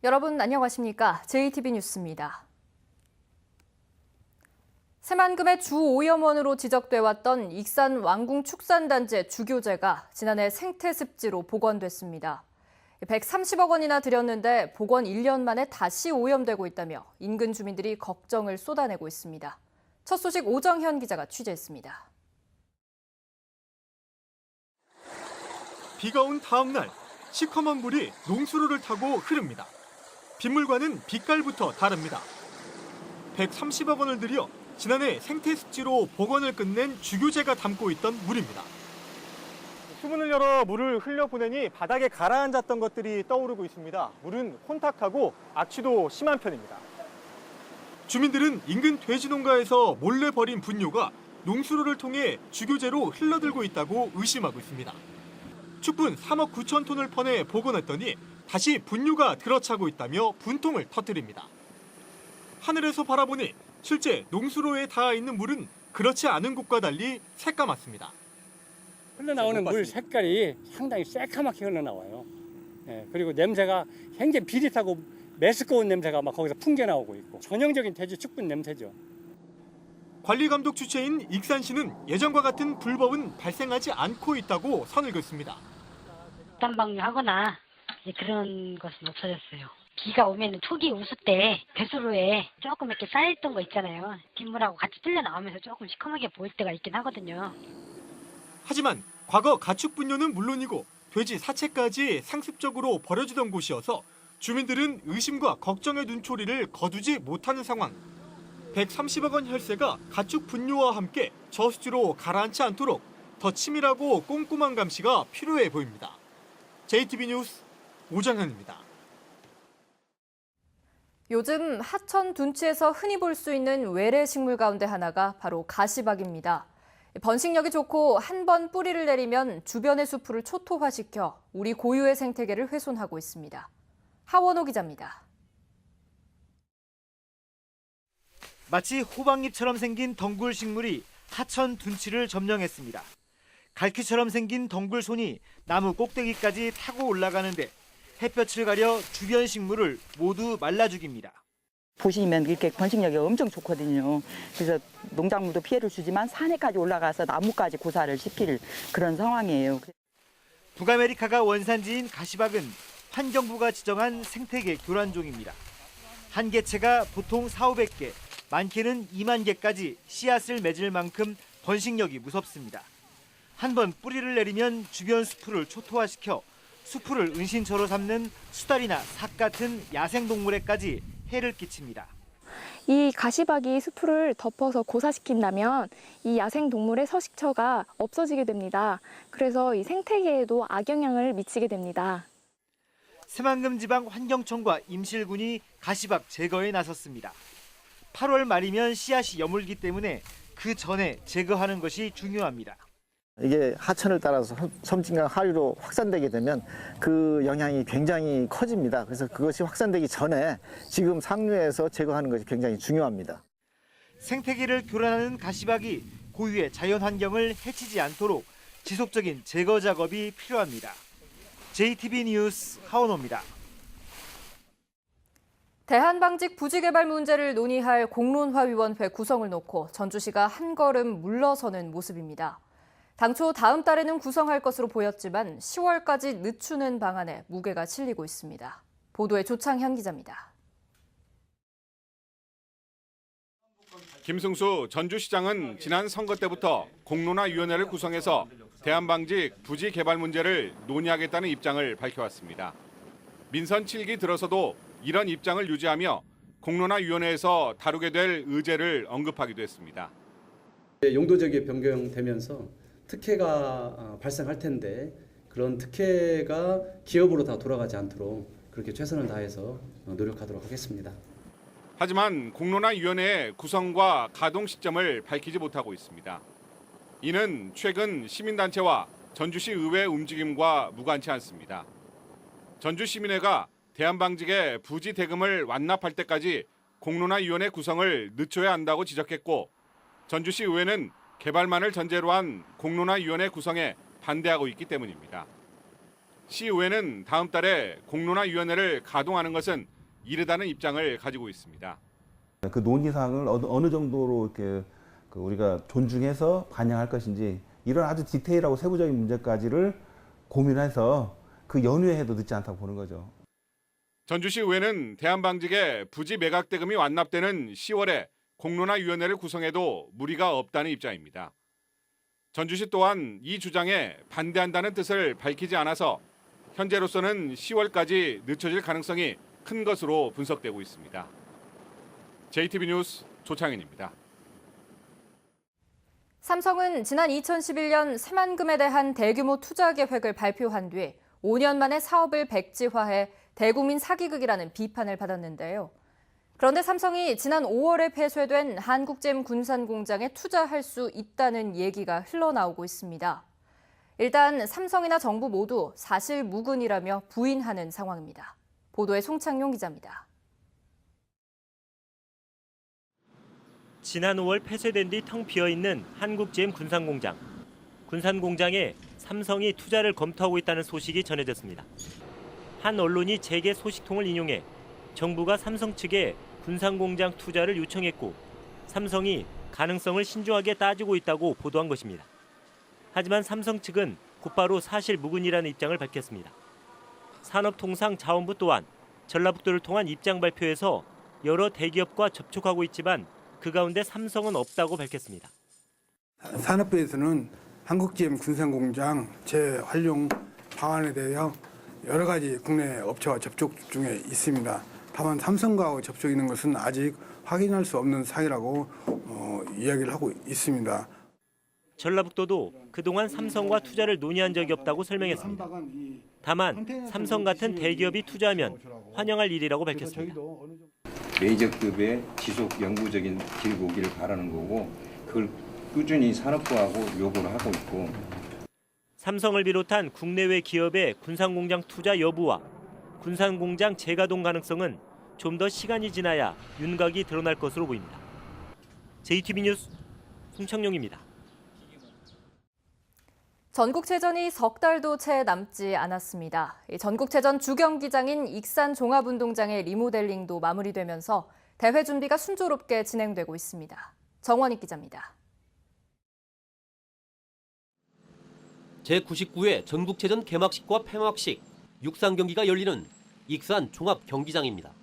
여러분 안녕하십니까? JTB 뉴스입니다. 새만금의 주오염원으로 지적돼 왔던 익산 왕궁축산단지의 주교제가 지난해 생태습지로 복원됐습니다. 130억 원이나 들였는데 복원 1년 만에 다시 오염되고 있다며 인근 주민들이 걱정을 쏟아내고 있습니다. 첫 소식 오정현 기자가 취재했습니다. 비가 온 다음 날 시커먼 물이 농수로를 타고 흐릅니다. 빗물과는 빛깔부터 다릅니다. 130억 원을 들여 지난해 생태습지로 복원을 끝낸 주교제가 담고 있던 물입니다. 수문을 열어 물을 흘려보내니 바닥에 가라앉았던 것들이 떠오르고 있습니다. 물은 혼탁하고 악취도 심한 편입니다. 주민들은 인근 돼지 농가에서 몰래 버린 분뇨가 농수로를 통해 주교제로 흘러들고 있다고 의심하고 있습니다. 축분 3억 9천 톤을 퍼내 복원했더니 다시 분뇨가 들어차고 있다며 분통을 터뜨립니다. 하늘에서 바라보니 실제 농수로에 닿아 있는 물은 그렇지 않은 곳과 달리 새까맣습니다. 흘러나오는 물 색깔이 상당히 새카맣게 흘러나와요. 그리고 냄새가 굉장히 비릿하고 메스꺼운 냄새가 막 거기서 풍겨나오고 있고 전형적인 돼지 축분 냄새죠. 관리감독 주체인 익산시는 예전과 같은 불법은 발생하지 않고 있다고 선을 긋습니다. 단방류하거나 그런 것은 없어졌어요. 비가 오면 초기 우수 때 배수로에 조금 이렇게 쌓여있던 거 있잖아요. 빗물하고 같이 틀려 나오면서 조금 시커멓게 보일 때가 있긴 하거든요. 하지만 과거 가축 분뇨는 물론이고 돼지 사체까지 상습적으로 버려지던 곳이어서 주민들은 의심과 걱정의 눈초리를 거두지 못하는 상황. 130억 원 혈세가 가축 분뇨와 함께 저수지로 가라앉지 않도록 더 치밀하고 꼼꼼한 감시가 필요해 보입니다. JTB 뉴스 오정현입니다. 요즘 하천 둔치에서 흔히 볼 수 있는 외래 식물 가운데 하나가 바로 가시박입니다. 번식력이 좋고 한 번 뿌리를 내리면 주변의 수풀을 초토화시켜 우리 고유의 생태계를 훼손하고 있습니다. 하원호 기자입니다. 마치 호박잎처럼 생긴 덩굴 식물이 하천 둔치를 점령했습니다. 갈퀴처럼 생긴 덩굴손이 나무 꼭대기까지 타고 올라가는데 햇볕을 가려 주변 식물을 모두 말라 죽입니다. 보시면 이렇게 번식력이 엄청 좋거든요. 그래서 농작물도 피해를 주지만 산에까지 올라가서 나무까지 고사를 시킬 그런 상황이에요. 북아메리카가 원산지인 가시박은 환경부가 지정한 생태계 교란종입니다. 한 개체가 보통 4,500개, 많게는 2만 개까지 씨앗을 맺을 만큼 번식력이 무섭습니다. 한 번 뿌리를 내리면 주변 수풀을 초토화시켜 수풀을 은신처로 삼는 수달이나 삭 같은 야생동물에까지 해를 끼칩니다. 이 가시박이 수풀을 덮어서 고사시킨다면 이 야생동물의 서식처가 없어지게 됩니다. 그래서 이 생태계에도 악영향을 미치게 됩니다. 새만금 지방 환경청과 임실군이 가시박 제거에 나섰습니다. 8월 말이면 씨앗이 여물기 때문에 그 전에 제거하는 것이 중요합니다. 이게 하천을 따라서 섬진강 하류로 확산되게 되면 그 영향이 굉장히 커집니다. 그래서 그것이 확산되기 전에 지금 상류에서 제거하는 것이 굉장히 중요합니다. 생태계를 교란하는 가시박이 고유의 자연환경을 해치지 않도록 지속적인 제거 작업이 필요합니다. JTB 뉴스 하원호입니다. 대한방직 부지개발 문제를 논의할 공론화위원회 구성을 놓고 전주시가 한 걸음 물러서는 모습입니다. 당초 다음 달에는 구성할 것으로 보였지만 10월까지 늦추는 방안에 무게가 실리고 있습니다. 보도에 조창현 기자입니다. 김승수 전주시장은 지난 선거 때부터 공론화위원회를 구성해서 대한방직 부지 개발 문제를 논의하겠다는 입장을 밝혀왔습니다. 민선 7기 들어서도 이런 입장을 유지하며 공론화위원회에서 다루게 될 의제를 언급하기도 했습니다. 용도적이 변경되면서 특혜가 발생할 텐데 그런 특혜가 기업으로 다 돌아가지 않도록 그렇게 최선을 다해서 노력하도록 하겠습니다. 하지만 공론화위원회의 구성과 가동 시점을 밝히지 못하고 있습니다. 이는 최근 시민단체와 전주시 의회 움직임과 무관치 않습니다. 전주시민회가 대한방직의 부지 대금을 완납할 때까지 공론화위원회 구성을 늦춰야 한다고 지적했고 전주시 의회는 개발만을 전제로 한 공론화위원회 구성에 반대하고 있기 때문입니다. 시의회는 다음 달에 공론화 위원회를 가동하는 것은 이르다는 입장을 가지고 있습니다. 그 논의사항을 어느 정도로 이렇게 우리가 존중해서 반영할 것인지 이런 아주 디테일하고 세부적인 문제까지를 고민해서 그 연후에도 늦지 않다고 보는 거죠. 전주시의회는 대한방직에 부지 매각 대금이 완납되는 10월에 공론화 위원회를 구성해도 무리가 없다는 입장입니다. 전주시 또한 이 주장에 반대한다는 뜻을 밝히지 않아서 현재로서는 10월까지 늦춰질 가능성이 큰 것으로 분석되고 있습니다. JTB 뉴스 조창현입니다. 삼성은 지난 2011년 새만금에 대한 대규모 투자 계획을 발표한 뒤 5년 만에 사업을 백지화해 대국민 사기극이라는 비판을 받았는데요. 그런데 삼성이 지난 5월에 폐쇄된 한국잼 군산공장에 투자할 수 있다는 얘기가 흘러나오고 있습니다. 일단 삼성이나 정부 모두 사실 무근이라며 부인하는 상황입니다. 보도에 송창용 기자입니다. 지난 5월 폐쇄된 뒤 텅 비어있는 한국잼 군산공장. 군산공장에 삼성이 투자를 검토하고 있다는 소식이 전해졌습니다. 한 언론이 재계 소식통을 인용해 정부가 삼성 측에 군산공장 투자를 요청했고 삼성이 가능성을 신중하게 따지고 있다고 보도한 것입니다. 하지만 삼성 측은 곧바로 사실 무근이라는 입장을 밝혔습니다. 산업통상자원부 또한 전라북도를 통한 입장 발표에서 여러 대기업과 접촉하고 있지만 그 가운데 삼성은 없다고 밝혔습니다. 산업부에서는 한국GM 군산공장 재활용 방안에 대하여 여러 가지 국내 업체와 접촉 중에 있습니다. 다만 삼성과 접촉 있는 것은 아직 확인할 수 없는 사이라고 이야기를 하고 있습니다. 전라북도도 그동안 삼성과 투자를 논의한 적이 없다고 설명했습니다. 다만 삼성 같은 대기업이 투자하면 환영할 일이라고 밝혔습니다. 메이저급의 지속 영구적인 기획 오기를 바라는 거고 그걸 꾸준히 산업부하고 요구를 하고 있고 삼성을 비롯한 국내외 기업의 군산공장 투자 여부와 군산공장 재가동 가능성은 좀 더 시간이 지나야 윤곽이 드러날 것으로 보입니다. JTB 뉴스 송창용입니다. 전국체전이 석 달도 채 남지 않았습니다. 전국체전 주경기장인 익산 종합운동장의 리모델링도 마무리되면서 대회 준비가 순조롭게 진행되고 있습니다. 정원익 기자입니다. 제99회 전국체전 개막식과 폐막식, 육상 경기가 열리는 익산 종합경기장입니다.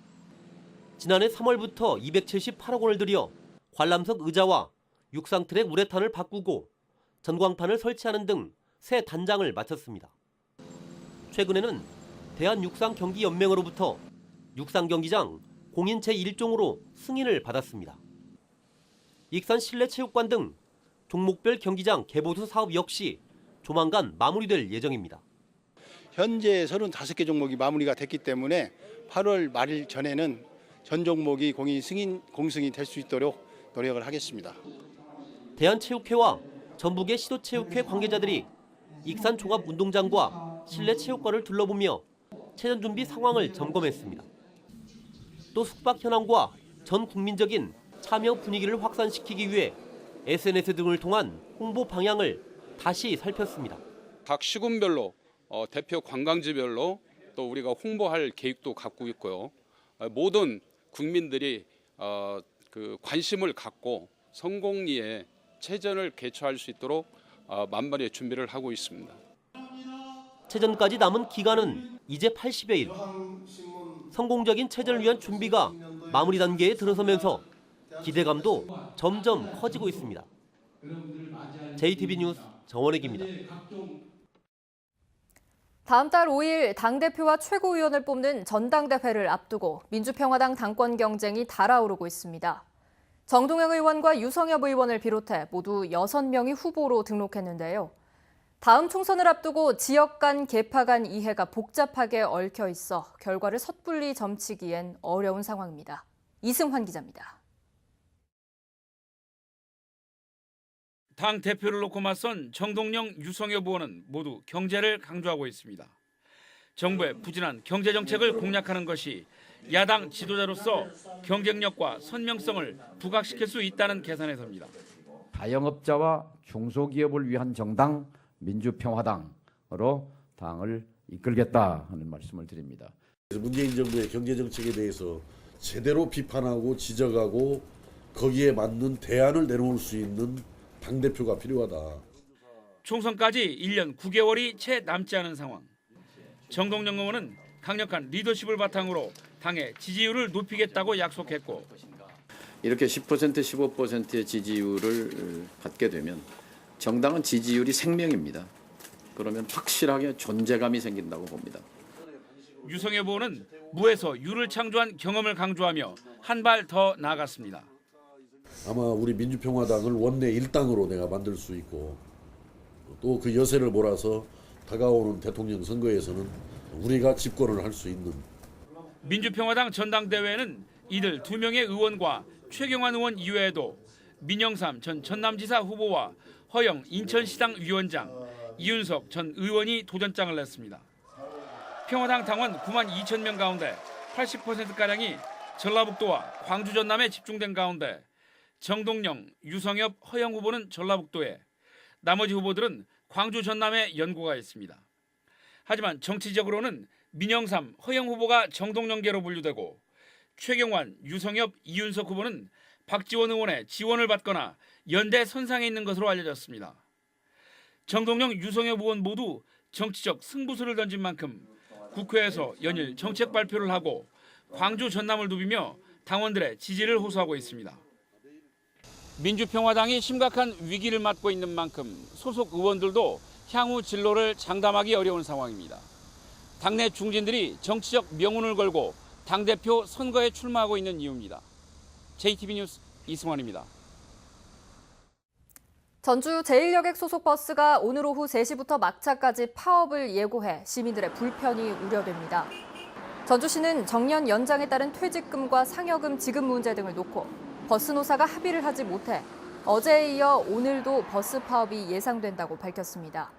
지난해 3월부터 278억 원을 들여 관람석 의자와 육상트랙 우레탄을 바꾸고 전광판을 설치하는 등 새 단장을 마쳤습니다. 최근에는 대한육상경기연맹으로부터 육상경기장 공인 제1종으로 승인을 받았습니다. 익산 실내체육관 등 종목별 경기장 개보수 사업 역시 조만간 마무리될 예정입니다. 현재 35개 종목이 마무리가 됐기 때문에 8월 말일 전에는 전 종목이 공승이 될 수 있도록 노력을 하겠습니다. 대한체육회와 전북의 시도체육회 관계자들이 익산 종합운동장과 실내체육관을 둘러보며 체전 준비 상황을 점검했습니다. 또 숙박 현황과 전 국민적인 참여 분위기를 확산시키기 위해 SNS 등을 통한 홍보 방향을 다시 살폈습니다. 각 시군별로 대표 관광지별로 또 우리가 홍보할 계획도 갖고 있고요. 모든 국민들이 그 관심을 갖고 성공리에 체전을 개최할 수 있도록 만반의 준비를 하고 있습니다. 체전까지 남은 기간은 이제 80여일. 성공적인 체전을 위한 준비가 마무리 단계에 들어서면서 기대감도 점점 커지고 있습니다. JTB 뉴스 정원익입니다. 다음 달 5일 당대표와 최고위원을 뽑는 전당대회를 앞두고 민주평화당 당권 경쟁이 달아오르고 있습니다. 정동영 의원과 유성엽 의원을 비롯해 모두 6명이 후보로 등록했는데요. 다음 총선을 앞두고 지역 간 계파 간 이해가 복잡하게 얽혀 있어 결과를 섣불리 점치기엔 어려운 상황입니다. 이승환 기자입니다. 당 대표를 놓고 맞선 정동영, 유성엽 의원은 모두 경제를 강조하고 있습니다. 정부의 부진한 경제 정책을 공략하는 것이 야당 지도자로서 경쟁력과 선명성을 부각시킬 수 있다는 계산에서입니다. 자영업자와 중소기업을 위한 정당 민주평화당으로 당을 이끌겠다 하는 말씀을 드립니다. 문재인 정부의 경제 정책에 대해서 제대로 비판하고 지적하고 거기에 맞는 대안을 내놓을 수 있는 당대표가 필요하다. 총선까지 1년 9개월이 채 남지 않은 상황. 정동영 의원은 강력한 리더십을 바탕으로 당의 지지율을 높이겠다고 약속했고 이렇게 10% 15%의 지지율을 갖게 되면 정당은 지지율이 생명입니다. 그러면 확실하게 존재감이 생긴다고 봅니다. 유성엽 의원은 무에서 유를 창조한 경험을 강조하며 한 발 더 나아갔습니다. 아마 우리 민주평화당을 원내 1당으로 내가 만들 수 있고 또 그 여세를 몰아서 다가오는 대통령 선거에서는 우리가 집권을 할 수 있는. 민주평화당 전당대회는 이들 2명의 의원과 최경환 의원 이외에도 민영삼 전 전남지사 후보와 허영 인천시당 위원장, 이윤석 전 의원이 도전장을 냈습니다. 평화당 당원 9만 2천 명 가운데 80%가량이 전라북도와 광주 전남에 집중된 가운데 정동영, 유성엽, 허영 후보는 전라북도에, 나머지 후보들은 광주 전남에 연고가 있습니다. 하지만 정치적으로는 민영삼, 허영 후보가 정동영계로 분류되고 최경환, 유성엽, 이윤석 후보는 박지원 의원의 지원을 받거나 연대 선상에 있는 것으로 알려졌습니다. 정동영, 유성엽 의원 모두 정치적 승부수를 던진 만큼 국회에서 연일 정책 발표를 하고 광주 전남을 누비며 당원들의 지지를 호소하고 있습니다. 민주평화당이 심각한 위기를 맞고 있는 만큼 소속 의원들도 향후 진로를 장담하기 어려운 상황입니다. 당내 중진들이 정치적 명운을 걸고 당대표 선거에 출마하고 있는 이유입니다. JTB 뉴스 이승환입니다. 전주 제1여객 소속 버스가 오늘 오후 3시부터 막차까지 파업을 예고해 시민들의 불편이 우려됩니다. 전주시는 정년 연장에 따른 퇴직금과 상여금 지급 문제 등을 놓고 버스 노사가 합의를 하지 못해 어제에 이어 오늘도 버스 파업이 예상된다고 밝혔습니다.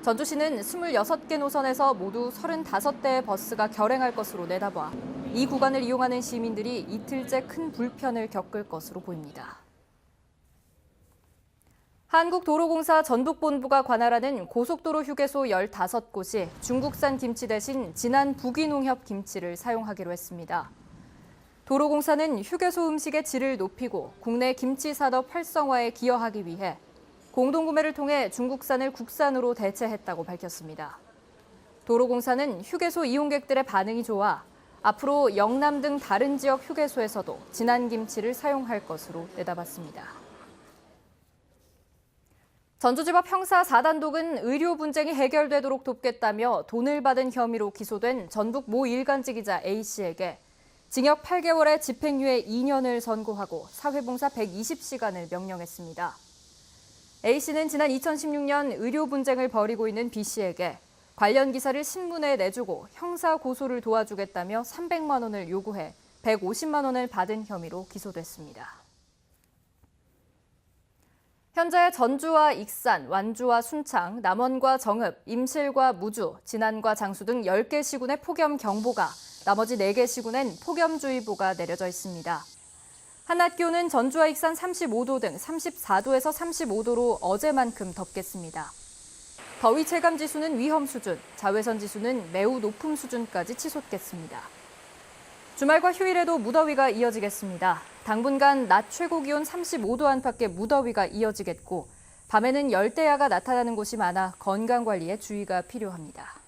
전주시는 26개 노선에서 모두 35대의 버스가 결행할 것으로 내다봐 이 구간을 이용하는 시민들이 이틀째 큰 불편을 겪을 것으로 보입니다. 한국도로공사 전북본부가 관할하는 고속도로 휴게소 15곳이 중국산 김치 대신 진한 부귀농협 김치를 사용하기로 했습니다. 도로공사는 휴게소 음식의 질을 높이고 국내 김치 산업 활성화에 기여하기 위해 공동구매를 통해 중국산을 국산으로 대체했다고 밝혔습니다. 도로공사는 휴게소 이용객들의 반응이 좋아 앞으로 영남 등 다른 지역 휴게소에서도 진한 김치를 사용할 것으로 내다봤습니다. 전주지법 형사 4단독은 의료 분쟁이 해결되도록 돕겠다며 돈을 받은 혐의로 기소된 전북 모 일간지 기자 A씨에게 징역 8개월에 집행유예 2년을 선고하고 사회봉사 120시간을 명령했습니다. A씨는 지난 2016년 의료 분쟁을 벌이고 있는 B씨에게 관련 기사를 신문에 내주고 형사 고소를 도와주겠다며 300만 원을 요구해 150만 원을 받은 혐의로 기소됐습니다. 현재 전주와 익산, 완주와 순창, 남원과 정읍, 임실과 무주, 진안과 장수 등 10개 시군의 폭염 경보가, 나머지 4개 시군엔 폭염주의보가 내려져 있습니다. 한낮 기온은 전주와 익산 35도 등 34도에서 35도로 어제만큼 덥겠습니다. 더위 체감 지수는 위험 수준, 자외선 지수는 매우 높음 수준까지 치솟겠습니다. 주말과 휴일에도 무더위가 이어지겠습니다. 당분간 낮 최고 기온 35도 안팎의 무더위가 이어지겠고 밤에는 열대야가 나타나는 곳이 많아 건강관리에 주의가 필요합니다.